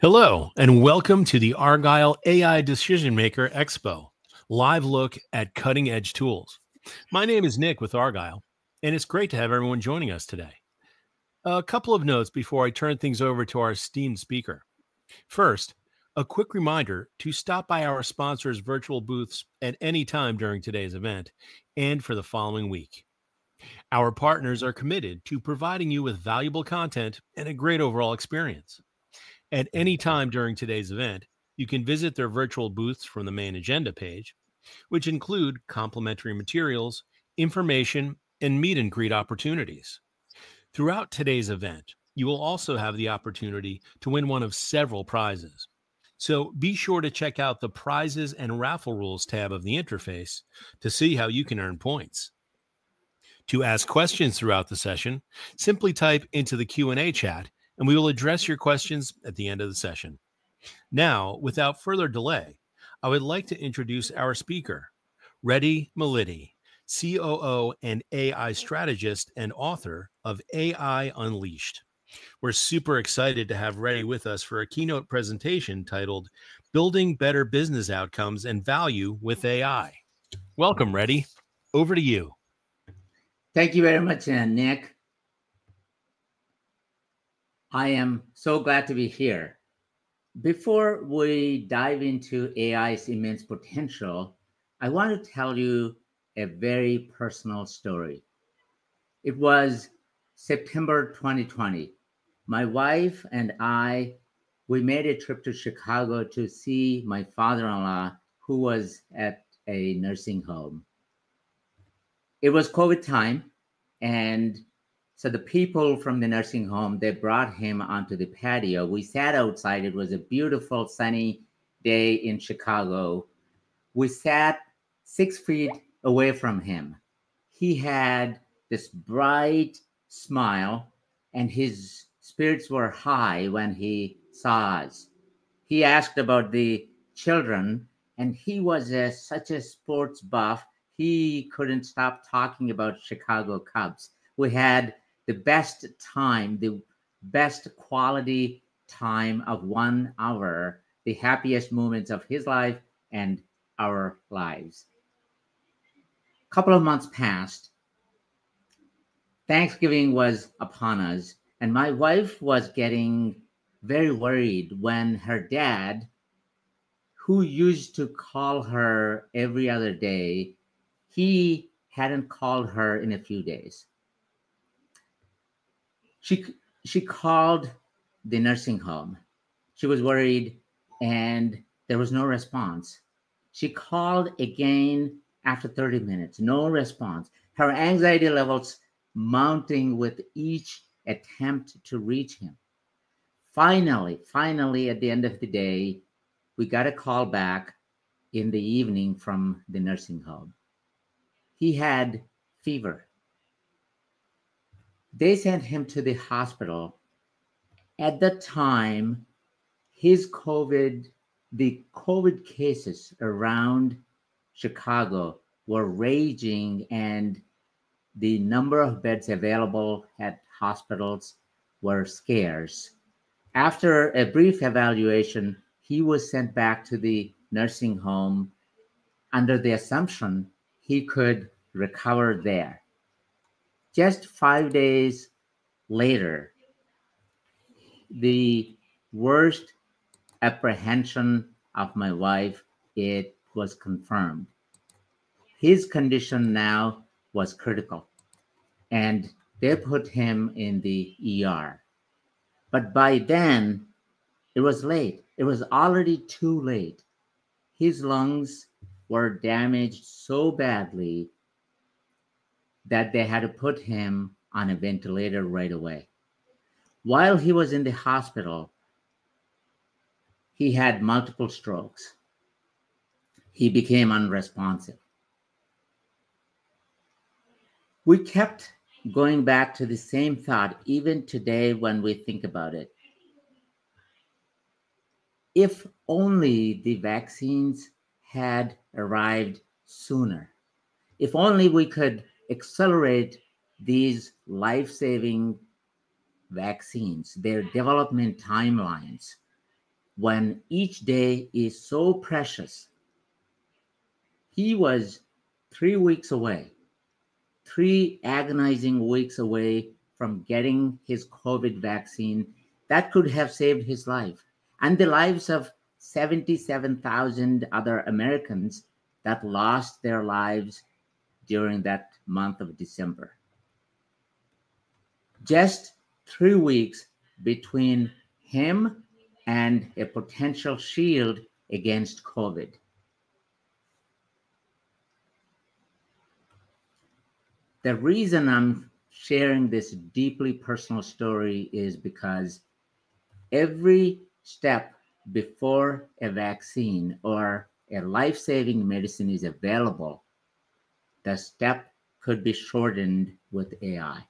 Hello, and welcome to the Argyle AI Decision Maker Expo, live look at cutting edge tools. My name is Nick with Argyle, and it's great to have everyone joining us today. A couple of notes before I turn things over to our esteemed speaker. First, a quick reminder to stop by our sponsors' virtual booths at any time during today's event and for the following week. Our partners are committed to providing you with valuable content and a great overall experience. At any time during today's event, you can visit their virtual booths from the main agenda page, which include complimentary materials, information, and meet and greet opportunities. Throughout today's event, you will also have the opportunity to win one of several prizes. So be sure to check out the prizes and raffle rules tab of the interface to see how you can earn points. To ask questions throughout the session, simply type into the Q&A chat and we will address your questions at the end of the session. Now, without further delay, I would like to introduce our speaker, Reddy Mallidi, COO and AI strategist and author of AI Unleashed. We're super excited to have Reddy with us for a keynote presentation titled Building Better Business Outcomes and Value with AI. Welcome, Reddy. Over to you. Thank you very much, Nick. I am so glad to be here. Before we dive into AI's immense potential, I want to tell you a very personal story. It was September 2020. My wife and I, we made a trip to Chicago to see my father-in-law who was at a nursing home. It was COVID time, and so the people from the nursing home, they brought him onto the patio. We sat outside. It was a beautiful sunny day in Chicago. We sat 6 feet away from him. He had this bright smile and his spirits were high when he saw us. He asked about the children and he was such a sports buff. He couldn't stop talking about Chicago Cubs. We had the best time, the best quality time of 1 hour, the happiest moments of his life and our lives. A couple of months passed. Thanksgiving was upon us, and my wife was getting very worried when her dad, who used to call her every other day, he hadn't called her in a few days. She called the nursing home. She was worried and there was no response. She called again after 30 minutes, no response. Her anxiety levels mounting with each attempt to reach him. Finally, at the end of the day, we got a call back in the evening from the nursing home. He had fever. They sent him to the hospital. At the time, the COVID cases around Chicago were raging and the number of beds available at hospitals were scarce. After a brief evaluation, he was sent back to the nursing home under the assumption he could recover there. Just 5 days later, the worst apprehension of my wife, it was confirmed. His condition now was critical, and they put him in the ER. But by then, it was late. It was already too late. His lungs were damaged so badly that they had to put him on a ventilator right away. While he was in the hospital, he had multiple strokes. He became unresponsive. We kept going back to the same thought, even today when we think about it. If only the vaccines had arrived sooner. If only we could accelerate these life-saving vaccines, their development timelines. when each day is so precious. He was 3 weeks away, 3 agonizing weeks away from getting his COVID vaccine that could have saved his life and the lives of 77,000 other Americans that lost their lives during that month of December. Just 3 weeks between him and a potential shield against COVID. The reason I'm sharing this deeply personal story is because every step before a vaccine or a life-saving medicine is available, the step could be shortened with AI.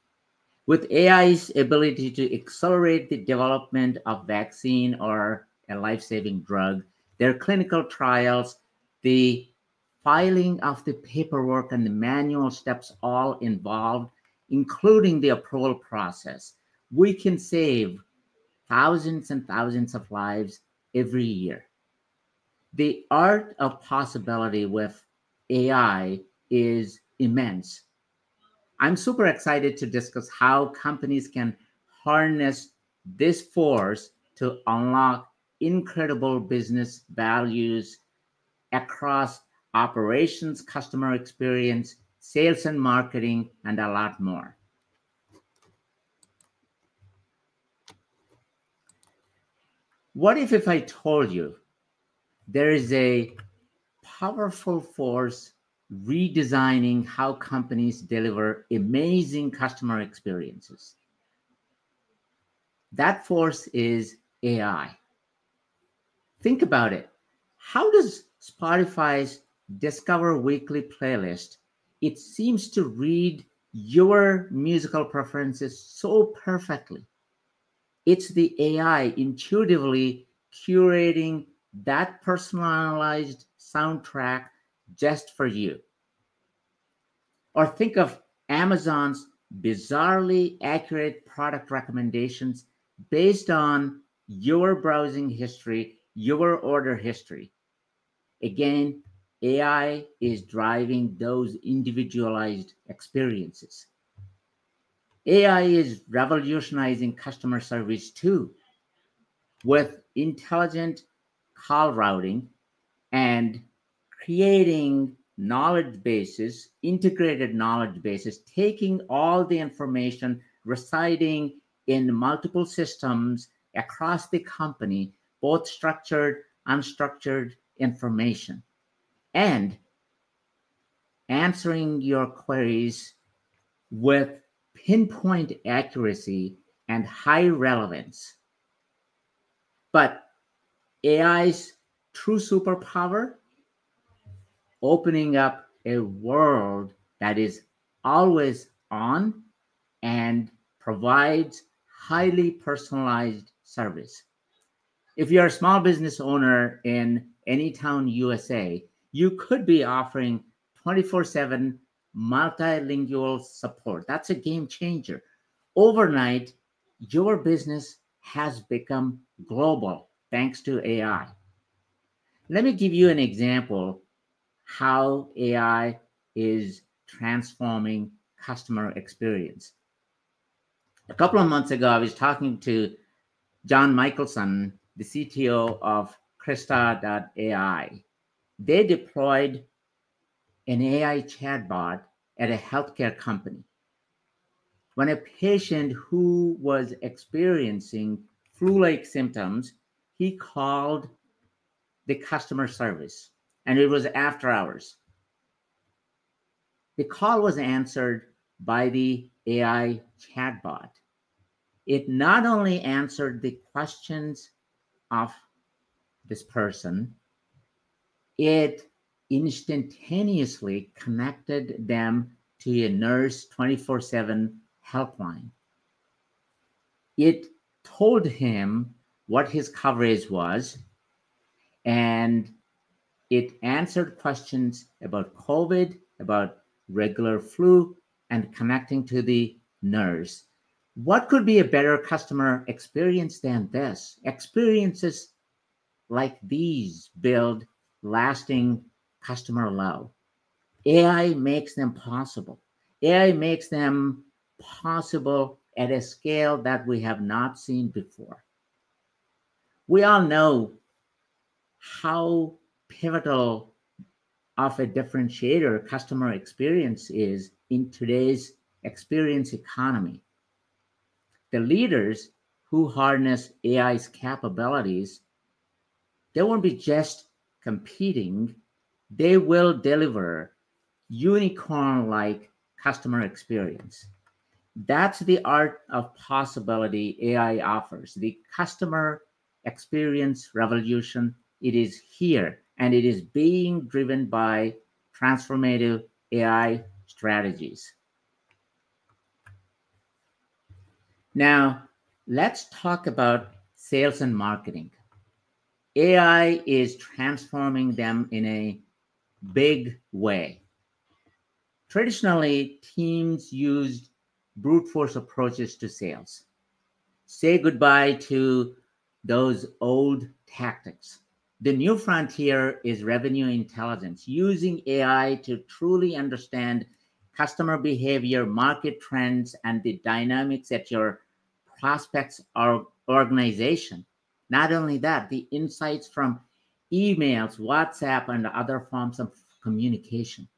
With AI's ability to accelerate the development of vaccine or a life-saving drug, their clinical trials, the filing of the paperwork and the manual steps all involved, including the approval process, we can save thousands and thousands of lives every year. The art of possibility with AI is immense. I'm super excited to discuss how companies can harness this force to unlock incredible business values across operations, customer experience, sales and marketing, and a lot more. What if I told you there is a powerful force redesigning how companies deliver amazing customer experiences? That force is AI. Think about it. How does Spotify's Discover Weekly playlist, it seems to read your musical preferences so perfectly? It's the AI intuitively curating that personalized soundtrack just for you. Or think of Amazon's bizarrely accurate product recommendations based on your browsing history, your order history. Again, AI is driving those individualized experiences. AI is revolutionizing customer service too, with intelligent call routing and creating knowledge bases, integrated knowledge bases, taking all the information residing in multiple systems across the company, both structured, unstructured information, and answering your queries with pinpoint accuracy and high relevance. But AI's true superpower, opening up a world that is always on and provides highly personalized service. If you're a small business owner in any town, USA, you could be offering 24/7 multilingual support. That's a game changer. Overnight, your business has become global thanks to AI. Let me give you an example how AI is transforming customer experience. A couple of months ago, I was talking to John Michelson, the CTO of Krista.ai. They deployed an AI chatbot at a healthcare company. When a patient who was experiencing flu-like symptoms, he called the customer service, and it was after hours. The call was answered by the AI chatbot. It not only answered the questions of this person, it instantaneously connected them to a nurse 24/7 helpline. It told him what his coverage was, and it answered questions about COVID, about regular flu, and connecting to the nurse. What could be a better customer experience than this? Experiences like these build lasting customer love. AI makes them possible. AI makes them possible at a scale that we have not seen before. We all know how pivotal of a differentiator customer experience is in today's experience economy. The leaders who harness AI's capabilities, they won't be just competing, they will deliver unicorn like customer experience. That's the art of possibility AI offers. The customer experience revolution, it is here and it is being driven by transformative AI strategies. Now, let's talk about sales and marketing. AI is transforming them in a big way. Traditionally, teams used brute force approaches to sales. Say goodbye to those old tactics. The new frontier is revenue intelligence, using AI to truly understand customer behavior, market trends, and the dynamics at your prospects or organization. Not only that, the insights from emails, WhatsApp, and other forms of communication.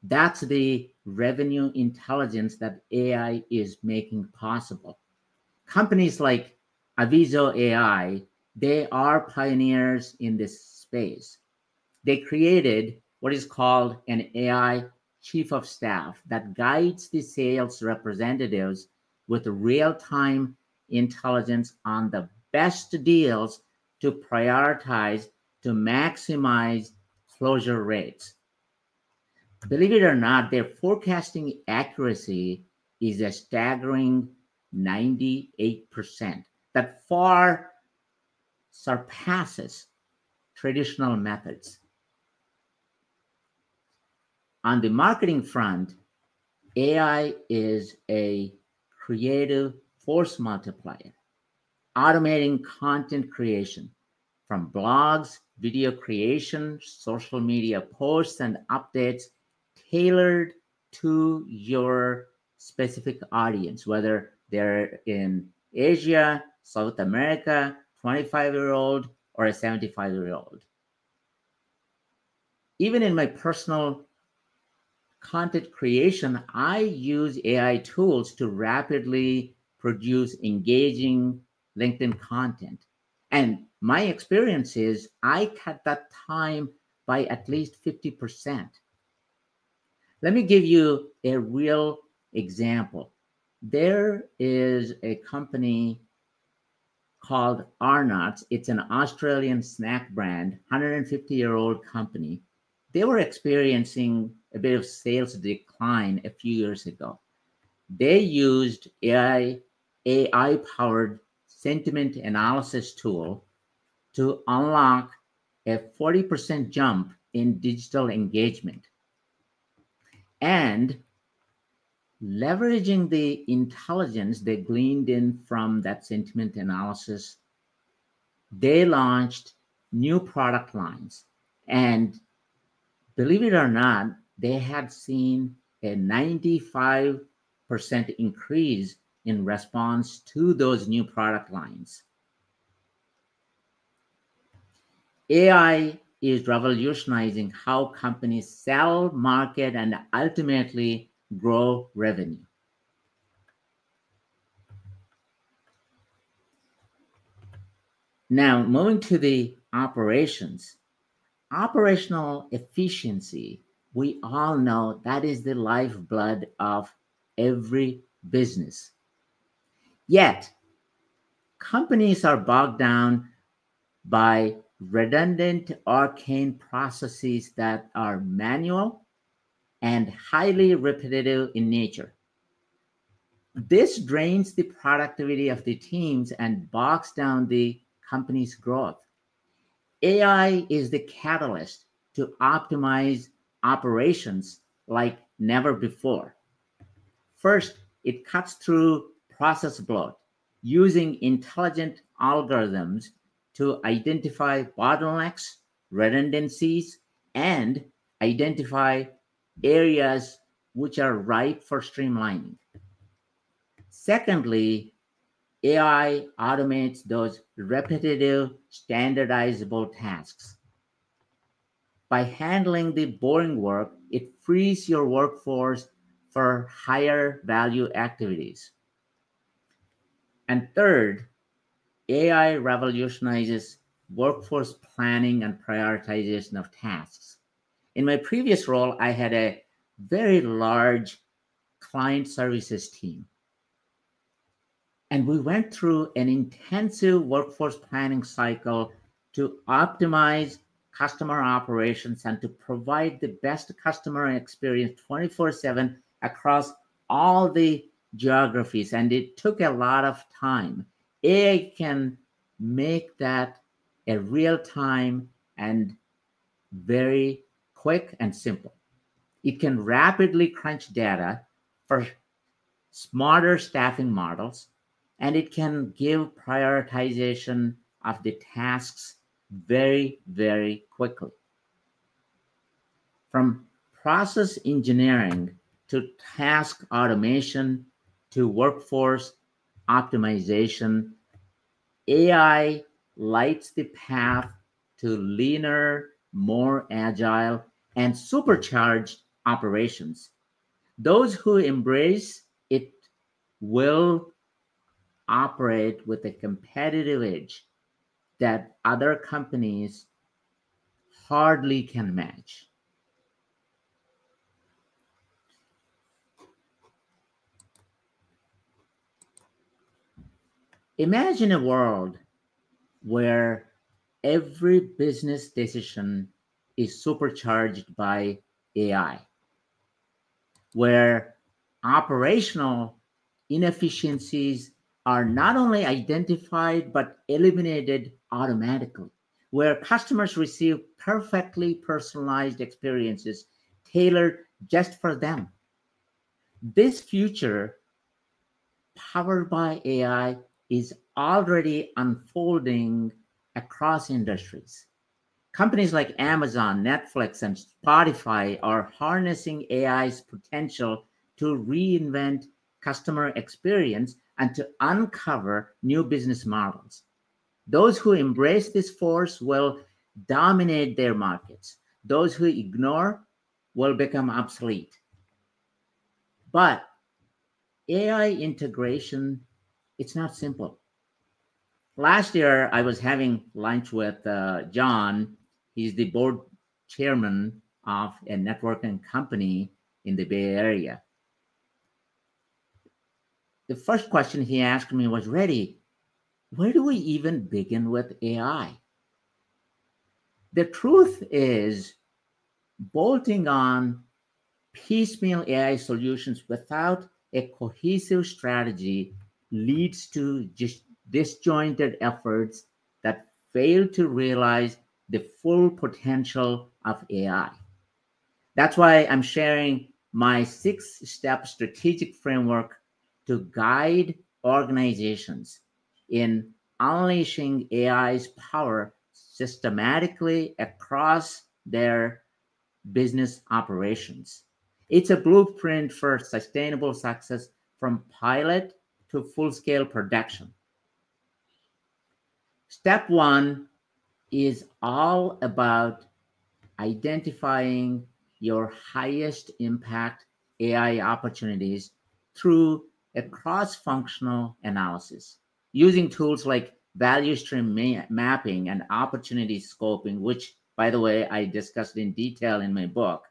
That's the revenue intelligence that AI is making possible. Companies like Aviso AI, they are pioneers in this space. They created what is called an AI chief of staff that guides the sales representatives with real-time intelligence on the best deals to prioritize to maximize closure rates. Believe it or not, their forecasting accuracy is a staggering 98%. That far surpasses traditional methods. On the marketing front, AI is a creative force multiplier, automating content creation from blogs, video creation, social media posts, and updates tailored to your specific audience, whether they're in Asia, South America, 25-year-old, or a 75-year-old. Even in my personal content creation, I use AI tools to rapidly produce engaging LinkedIn content. And my experience is I cut that time by at least 50%. Let me give you a real example. There is a company called Arnott's. It's an Australian snack brand, 150-year-old company. They were experiencing a bit of sales decline a few years ago. They used AI-powered sentiment analysis tool to unlock a 40% jump in digital engagement. And leveraging the intelligence they gleaned in from that sentiment analysis, they launched new product lines. And believe it or not, they had seen a 95% increase in response to those new product lines. AI is revolutionizing how companies sell, market, and ultimately grow revenue. Now, moving to the operations. Operational efficiency, we all know that is the lifeblood of every business. Yet, companies are bogged down by redundant, arcane processes that are manual and highly repetitive in nature. This drains the productivity of the teams and bogs down the company's growth. AI is the catalyst to optimize operations like never before. First, it cuts through process bloat using intelligent algorithms to identify bottlenecks, redundancies, and identify areas which are ripe for streamlining. Secondly, AI automates those repetitive, standardizable tasks. By handling the boring work, it frees your workforce for higher value activities. And third, AI revolutionizes workforce planning and prioritization of tasks. In my previous role, I had a very large client services team. And we went through an intensive workforce planning cycle to optimize customer operations and to provide the best customer experience 24/7 across all the geographies. And it took a lot of time. AI can make that a real time and very quick and simple. It can rapidly crunch data for smarter staffing models, and it can give prioritization of the tasks very, very quickly. From process engineering to task automation to workforce optimization, AI lights the path to leaner, more agile, and supercharged operations. Those who embrace it will operate with a competitive edge that other companies hardly can match. Imagine a world where every business decision is supercharged by AI, where operational inefficiencies are not only identified but eliminated automatically, where customers receive perfectly personalized experiences tailored just for them. This future, powered by AI, is already unfolding across industries. Companies like Amazon, Netflix, and Spotify are harnessing AI's potential to reinvent customer experience and to uncover new business models. Those who embrace this force will dominate their markets. Those who ignore will become obsolete. But AI integration, it's not simple. Last year, I was having lunch with John. He's the board chairman of a networking company in the Bay Area. The first question he asked me was, Reddy, where do we even begin with AI? The truth is, bolting on piecemeal AI solutions without a cohesive strategy leads to just disjointed efforts that fail to realize the full potential of AI. That's why I'm sharing my 6-step strategic framework to guide organizations in unleashing AI's power systematically across their business operations. It's a blueprint for sustainable success from pilot to full scale production. Step one is all about identifying your highest impact AI opportunities through a cross functional analysis using tools like value stream mapping and opportunity scoping, which, by the way, I discussed in detail in my book.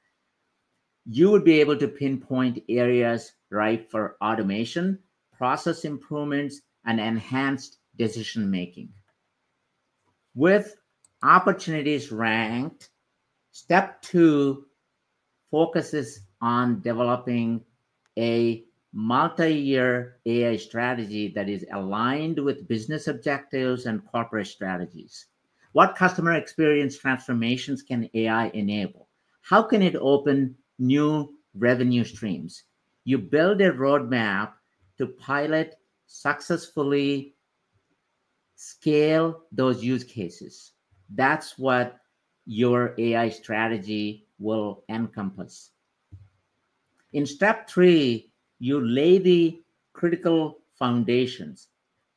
You would be able to pinpoint areas ripe for automation, process improvements, and enhanced decision making. With opportunities ranked, step two focuses on developing a multi-year AI strategy that is aligned with business objectives and corporate strategies. What customer experience transformations can AI enable? How can it open new revenue streams? You build a roadmap to pilot successfully scale those use cases. That's what your AI strategy will encompass. In step 3, you lay the critical foundations,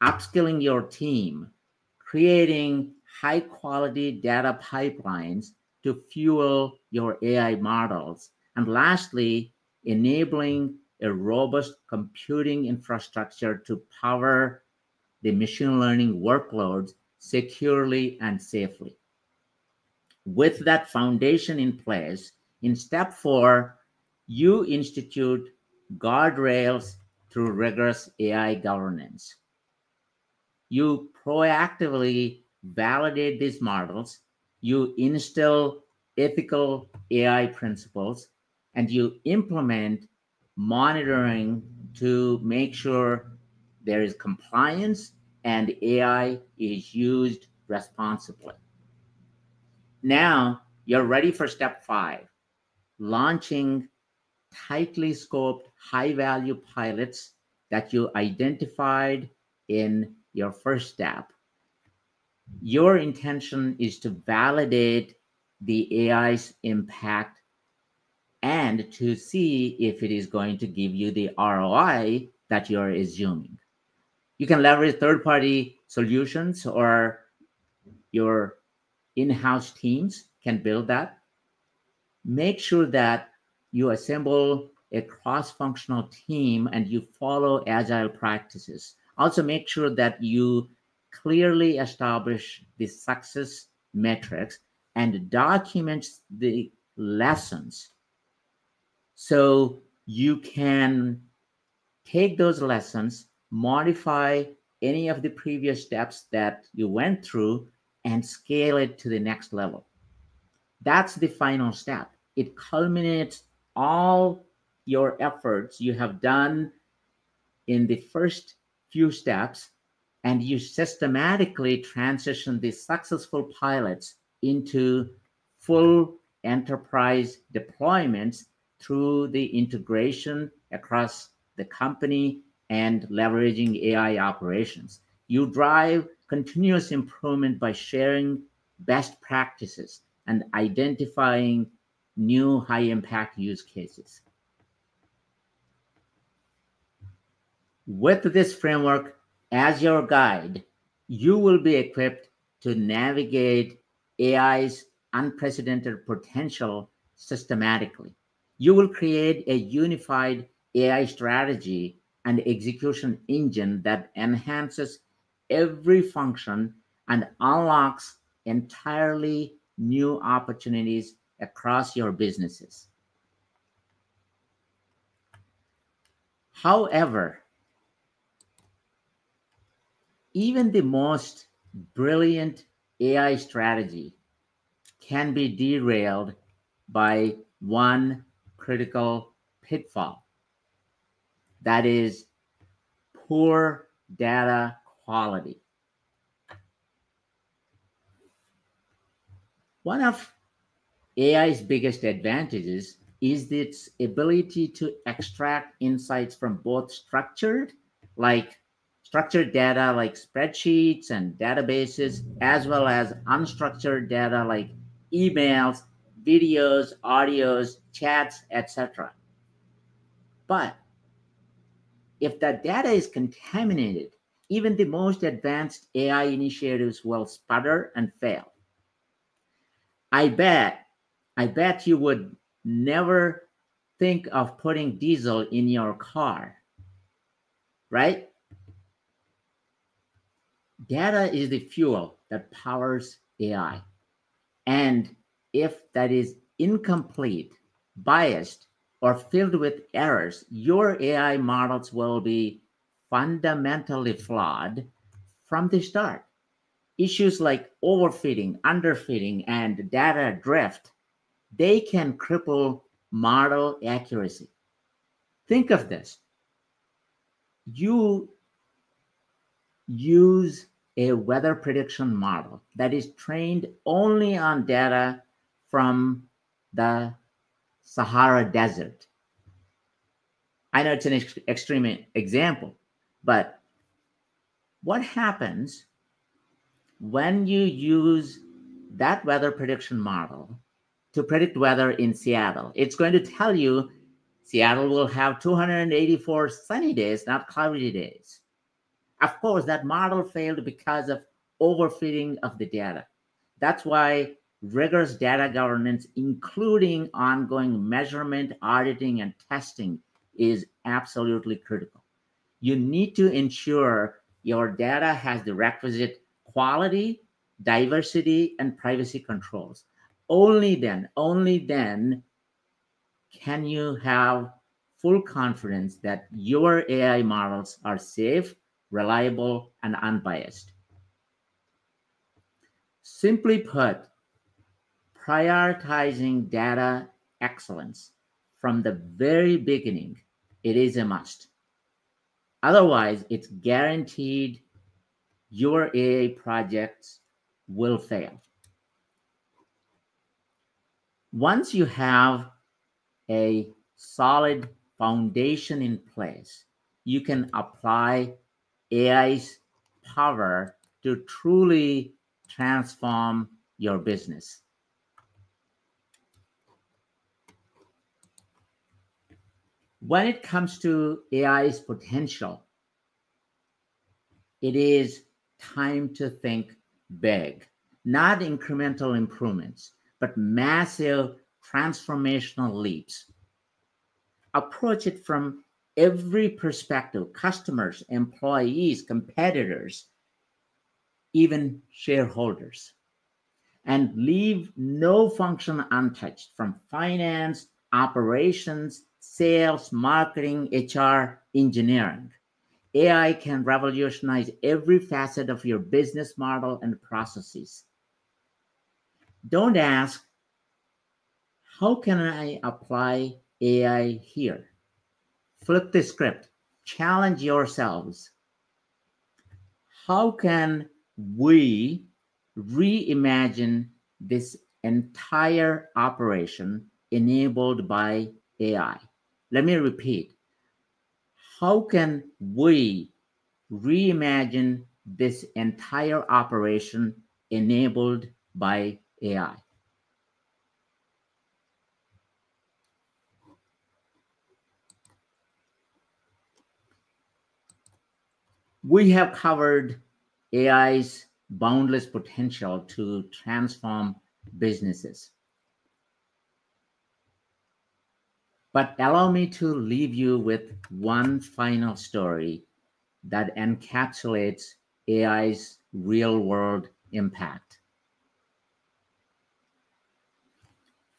upskilling your team, creating high quality data pipelines to fuel your AI models, and lastly, enabling a robust computing infrastructure to power the machine learning workloads securely and safely. With that foundation in place, in step 4, you institute guardrails through rigorous AI governance. You proactively validate these models, you instill ethical AI principles, and you implement monitoring to make sure there is compliance and AI is used responsibly. Now you're ready for step 5, launching tightly scoped high value pilots that you identified in your first step. Your intention is to validate the AI's impact and to see if it is going to give you the ROI that you're assuming. You can leverage third party solutions, or your in house teams can build that. Make sure that you assemble a cross functional team and you follow agile practices. Also, make sure that you clearly establish the success metrics and document the lessons so you can take those lessons, modify any of the previous steps that you went through, and scale it to the next level. That's the final step. It culminates all your efforts you have done in the first few steps, and you systematically transition the successful pilots into full enterprise deployments through the integration across the company and leveraging AI operations. You drive continuous improvement by sharing best practices and identifying new high impact use cases. With this framework as your guide, you will be equipped to navigate AI's unprecedented potential systematically. You will create a unified AI strategy and execution engine that enhances every function and unlocks entirely new opportunities across your businesses. However, even the most brilliant AI strategy can be derailed by one critical pitfall, that is poor data quality. One of AI's biggest advantages is its ability to extract insights from both structured data like spreadsheets and databases, as well as unstructured data like emails, videos, audios, chats, etc. But if that data is contaminated, even the most advanced AI initiatives will sputter and fail. I bet, I bet you would never think of putting diesel in your car, right? Data is the fuel that powers AI. And if that is incomplete, biased, or filled with errors, your AI models will be fundamentally flawed from the start. Issues like overfitting, underfitting, and data drift, they can cripple model accuracy. Think of this. You use a weather prediction model that is trained only on data from the Sahara Desert. I know it's an extreme example, but what happens When you use that weather prediction model to predict weather in Seattle, it's going to tell you Seattle will have 284 sunny days, not cloudy days. Of course, that model failed because of overfitting of the data. That's why rigorous data governance, including ongoing measurement, auditing, and testing, is absolutely critical. You need to ensure your data has the requisite quality, diversity, and privacy controls. Only then can you have full confidence that your AI models are safe, reliable, and unbiased. Simply put, prioritizing data excellence from the very beginning, it is a must. Otherwise, it's guaranteed your AI projects will fail. Once you have a solid foundation in place, you can apply AI's power to truly transform your business. When it comes to AI's potential, it is time to think big, not incremental improvements, but massive transformational leaps. Approach it from every perspective: customers, employees, competitors, even shareholders. And leave no function untouched, from finance, operations, sales, marketing, HR, engineering. AI can revolutionize every facet of your business model and processes. Don't ask, how can I apply AI here? Flip the script. Challenge yourselves. How can we reimagine this entire operation enabled by AI? Let me repeat. How can we reimagine this entire operation enabled by AI? We have covered AI's boundless potential to transform businesses. But allow me to leave you with one final story that encapsulates AI's real world impact.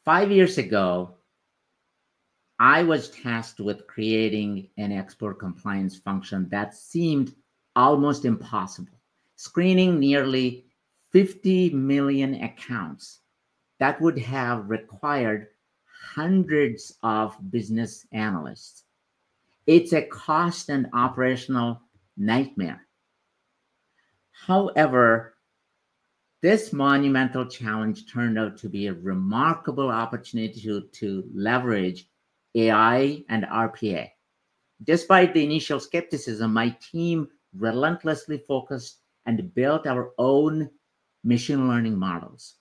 5 years ago, I was tasked with creating an export compliance function that seemed almost impossible, screening nearly 50 million accounts that would have required hundreds of business analysts. It's a cost and operational nightmare. However, this monumental challenge turned out to be a remarkable opportunity to leverage AI and RPA. Despite the initial skepticism, my team relentlessly focused and built our own machine learning models.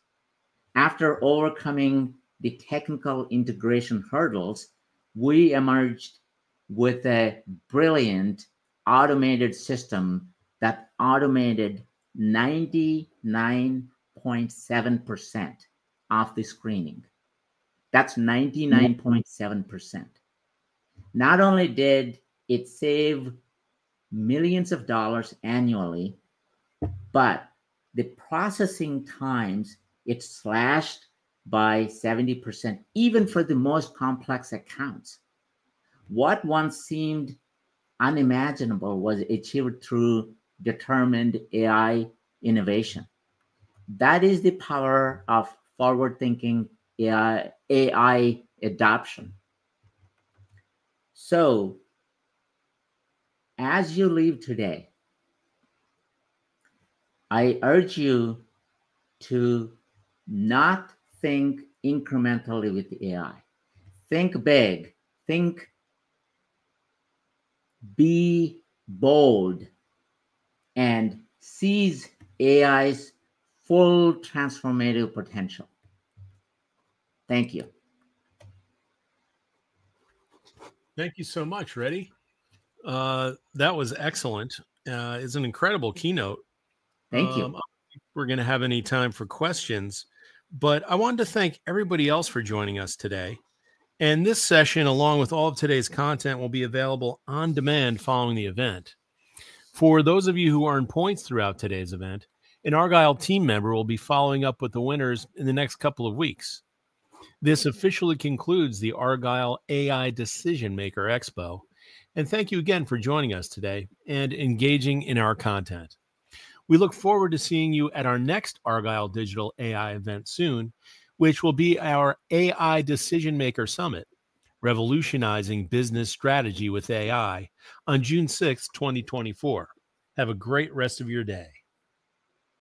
After overcoming the technical integration hurdles, we emerged with a brilliant automated system that automated 99.7% of the screening. That's 99.7%. Not only did it save millions of dollars annually, but the processing times it slashed by 70%, even for the most complex accounts. What once seemed unimaginable was achieved through determined AI innovation. That is the power of forward thinking AI adoption. So, as you leave today, I urge you to not think incrementally with AI. Think big, be bold, and seize AI's full transformative potential. Thank you. Thank you so much, Reddy. That was excellent. It's an incredible keynote. Thank you. We're going to have any time for questions, but I wanted to thank everybody else for joining us today. And this session, along with all of today's content, will be available on demand following the event. For those of you who earn points throughout today's event, an Argyle team member will be following up with the winners in the next couple of weeks. This officially concludes the Argyle AI Decision Maker Expo. And thank you again for joining us today and engaging in our content. We look forward to seeing you at our next Argyle Digital AI event soon, which will be our AI Decision Maker Summit, Revolutionizing Business Strategy with AI, on June 6, 2024. Have a great rest of your day.